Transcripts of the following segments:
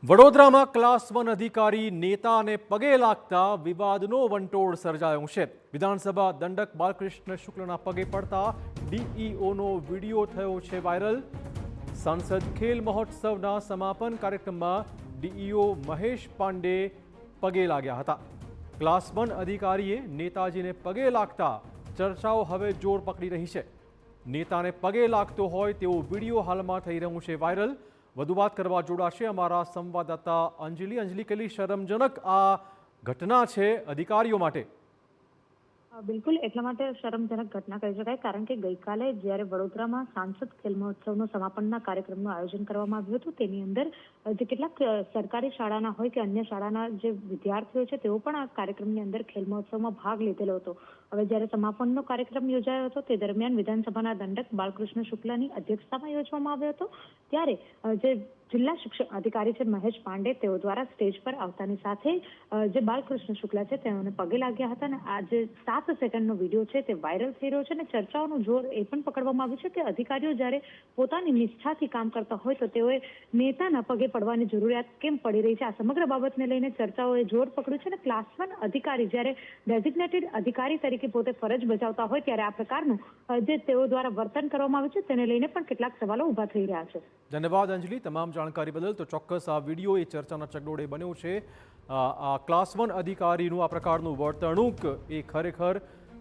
વડોદરામાં ક્લાસ 1 અધિકારી નેતાને પગે લાગતા વિવાદનો વંટોળ સર્જાયો છે। વિધાનસભા દંડક બાલકૃષ્ણ શુક્લના પગે પડતા ડીઈઓનો વિડીયો થયો છે વાયરલ। સાંસદ ખેલ મહોત્સવના સમાપન કાર્યક્રમમાં ડીઈઓ મહેશ પાંડે પગે લાગ્યા હતા। ક્લાસ 1 અધિકારીએ નેતાજીને પગે લાગતા ચર્ચાઓ હવે જોર પકડી રહી છે। નેતાને પગે લાગતો હોય તેવો વિડીયો હાલમાં થઈ રહ્યું છે વાયરલ। વધુ વાત કરવા જોડાશે અમારા સંવાદદાતા અંજલિ। કેટલી શરમજનક આ ઘટના છે અધિકારીઓ માટે? બિલકુલ એટલા માટે શરમજનક ઘટના કહી શકાય, કારણ કે ગઈકાલે જ્યારે વડોદરામાં સાંસદ ખેલ મહોત્સવનો સમાપનના કાર્યક્રમનું આયોજન કરવામાં આવ્યું હતું, તેની અંદર જે કેટલાક સરકારી શાળાના હોય કે અન્ય શાળાના જે વિદ્યાર્થીઓ છે તેઓ પણ આ કાર્યક્રમની અંદર ખેલ મહોત્સવમાં ભાગ લીધેલો હતો। હવે જ્યારે સમાપનનો કાર્યક્રમ યોજાયો હતો તે દરમિયાન વિધાનસભાના દંડક બાલકૃષ્ણ શુક્લાની અધ્યક્ષતામાં યોજવામાં આવ્યો હતો, ત્યારે જે જિલ્લા શિક્ષણ અધિકારી છે મહેશ પાંડે, તેઓ દ્વારા સ્ટેજ પર આવતાની સાથે જે બાલકૃષ્ણ શુક્લા છે તેઓને પગે લાગ્યા હતા અને આ જે 7 સેકન્ડનો વિડીયો છે તે વાયરલ થઈ રહ્યો છે અને ચર્ચાઓનું જોર એ પણ પકડવામાં આવ્યું છે કે અધિકારીઓ જ્યારે પોતાની નિષ્ઠાથી કામ કરતા હોય તો તેઓએ નેતાના પગે પડવાની જરૂરિયાત કેમ પડી રહી છે। આ સમગ્ર બાબતને લઈને ચર્ચાઓએ જોર પકડ્યું છે અને ક્લાસ 1 અધિકારી જ્યારે ડેઝિગ્નેટેડ અધિકારી તરીકે પોતે ફરજ બજાવતા હોય ત્યારે આ પ્રકારનું જે તેઓ દ્વારા વર્તન કરવામાં આવ્યું છે તેને લઈને પણ કેટલાક સવાલો ઊભા થઈ રહ્યા છે। ધન્યવાદ અંજલિ, તમામ જાણકારી બદલ। તો ચોક્કસ આ વિડીયો એ ચર્ચાના ચકડોળે બન્યો છે। આ ક્લાસ 1 અધિકારીનું આ પ્રકારનું વર્તણૂક એ ખરેખર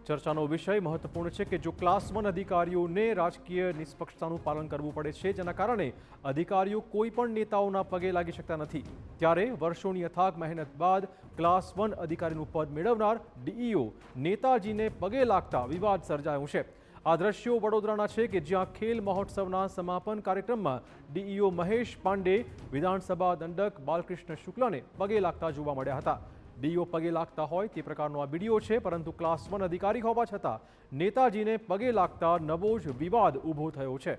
ચર્ચાનો વિષય મહત્વપૂર્ણ છે કે જો ક્લાસ 1 અધિકારીઓને રાજકીય નિષ્પક્ષતાનું પાલન કરવું પડે છે, જેના કારણે અધિકારીઓ કોઈ પણ નેતાઓના પગે લાગી શકતા નથી, ત્યારે વર્ષોની અથાગ મહેનત બાદ ક્લાસ 1 અધિકારીનું પદ મેળવનાર ડીઈઓ નેતાજીને પગે લાગતા વિવાદ સર્જાયો છે। આ દ્રશ્યો વડોદરાના છે કે જ્યાં ખેલ મહોત્સવના સમાપન કાર્યક્રમમાં ડીઈઓ મહેશ પાંડે વિધાનસભા દંડક બાલકૃષ્ણ શુક્લાને પગે લાગતા જોવા મળ્યા હતા। ડીઈઓ પગે લાગતા હોય તે પ્રકારનો આ વિડીયો છે, પરંતુ ક્લાસ 1 અધિકારી હોવા છતાં નેતાજીને પગે લાગતા નવો જ વિવાદ ઊભો થયો છે।